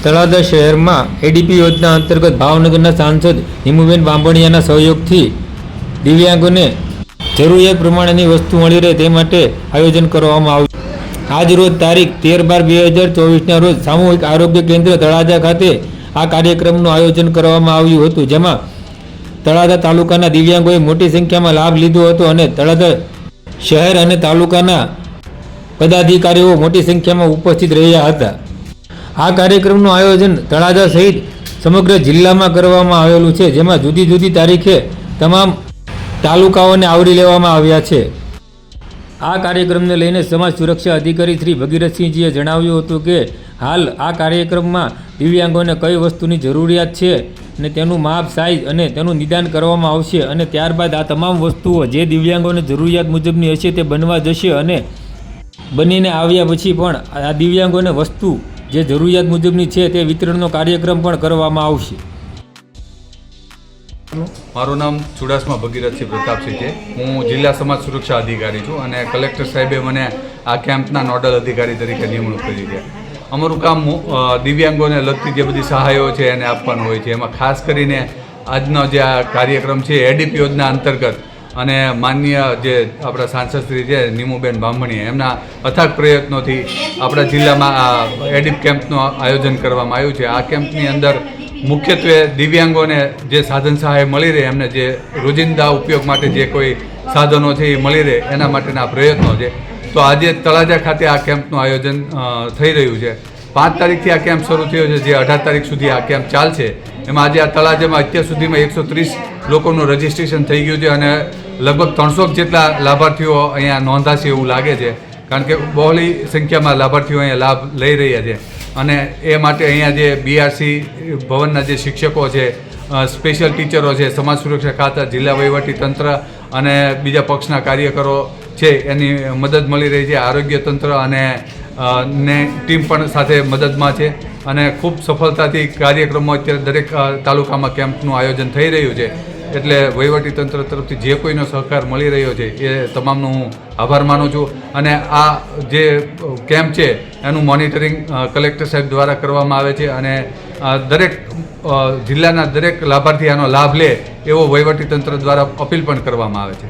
તળાજા શહેરમાં એડીપી યોજના અંતર્ગત ભાવનગરના સાંસદ નીમુબેન બાંભણિયાના સહયોગથી દિવ્યાંગોને જરૂરિયાત પ્રમાણેની વસ્તુ મળી રહે તે માટે આયોજન કરવામાં આવ્યું. આજ રોજ તારીખ 13/12/2024ના રોજ સામૂહિક આરોગ્ય કેન્દ્ર તળાજા ખાતે આ કાર્યક્રમનું આયોજન કરવામાં આવ્યું હતું, જેમાં તળાજા તાલુકાના દિવ્યાંગોએ મોટી સંખ્યામાં લાભ લીધો હતો અને તળાજા શહેર અને તાલુકાના પદાધિકારીઓ મોટી સંખ્યામાં ઉપસ્થિત રહ્યા હતા. આ કાર્યક્રમનું આયોજન તળાજા સહિત સમગ્ર જિલ્લામાં કરવામાં આવેલું છે, જેમાં જુદી જુદી તારીખે તમામ તાલુકાઓને આવરી લેવામાં આવ્યા છે. આ કાર્યક્રમને લઈને સમાજ સુરક્ષા અધિકારી શ્રી ભગીરથસિંહજીએ જણાવ્યું હતું કે હાલ આ કાર્યક્રમમાં દિવ્યાંગોને કઈ વસ્તુની જરૂરિયાત છે અને તેનું માપ, સાઇઝ અને તેનું નિદાન કરવામાં આવશે અને ત્યારબાદ આ તમામ વસ્તુઓ જે દિવ્યાંગોને જરૂરિયાત મુજબની હશે તે બનવા જશે અને બનીને આવ્યા પછી પણ આ દિવ્યાંગોને વસ્તુ જે જરૂરિયાત મુજબની છે તે વિતરણનો કાર્યક્રમ પણ કરવામાં આવશે. મારું નામ ચુડાસમા ભગીરથસિંહ પ્રતાપસિંહ છે. હું જિલ્લા સમાજ સુરક્ષા અધિકારી છું અને કલેક્ટર સાહેબે મને આ કેમ્પના નોડલ અધિકારી તરીકે નિમણૂક કરી છે. અમારું કામ દિવ્યાંગોને લગતી જે બધી સહાયો છે એને આપવાનું હોય છે. એમાં ખાસ કરીને આજનો જે આ કાર્યક્રમ છે એડીપી યોજના અંતર્ગત અને માનનીય જે આપણા સાંસદશ્રી છે નીમુબેન બાંભણીયા એમના અથાગ પ્રયત્નોથી આપણા જિલ્લામાં આ એડીપ કેમ્પનું આયોજન કરવામાં આવ્યું છે. આ કેમ્પની અંદર મુખ્યત્વે દિવ્યાંગોને જે સાધન સહાય મળી રહે, એમને જે રોજિંદા ઉપયોગ માટે જે કોઈ સાધનો છે એ મળી રહે એના માટેના પ્રયત્નો છે. તો આજે તળાજા ખાતે આ કેમ્પનું આયોજન થઈ રહ્યું છે. 5 તારીખથી આ કેમ્પ શરૂ થયો છે, જે 18 તારીખ સુધી આ કેમ્પ ચાલશે. એમાં આજે આ તળાજામાં અત્યાર સુધીમાં 130 લોકોનું રજિસ્ટ્રેશન થઈ ગયું છે અને લગભગ 300 જેટલા લાભાર્થીઓ અહીંયા નોંધાશે એવું લાગે છે, કારણ કે બહોળી સંખ્યામાં લાભાર્થીઓ અહીંયા લાભ લઈ રહ્યા છે. અને એ માટે અહીંયા જે બીઆરસી ભવનના જે શિક્ષકો છે, સ્પેશિયલ ટીચરો છે, સમાજ સુરક્ષા ખાતા, જિલ્લા વહીવટી તંત્ર અને બીજા પક્ષના કાર્યકરો છે એની મદદ મળી રહી છે. આરોગ્ય તંત્ર અને ને ટીમ પણ સાથે મદદમાં છે અને ખૂબ સફળતાથી કાર્યક્રમો અત્યારે દરેક તાલુકામાં કેમ્પનું આયોજન થઈ રહ્યું છે. એટલે વહીવટી તંત્ર તરફથી જે કોઈનો સહકાર મળી રહ્યો છે એ તમામનો હું આભાર માનું છું. અને આ જે કેમ્પ છે એનું મોનિટરિંગ કલેક્ટર સાહેબ દ્વારા કરવામાં આવે છે અને દરેક જિલ્લાના દરેક લાભાર્થી આનો લાભ લે એવો વહીવટી તંત્ર દ્વારા અપીલ પણ કરવામાં આવે છે.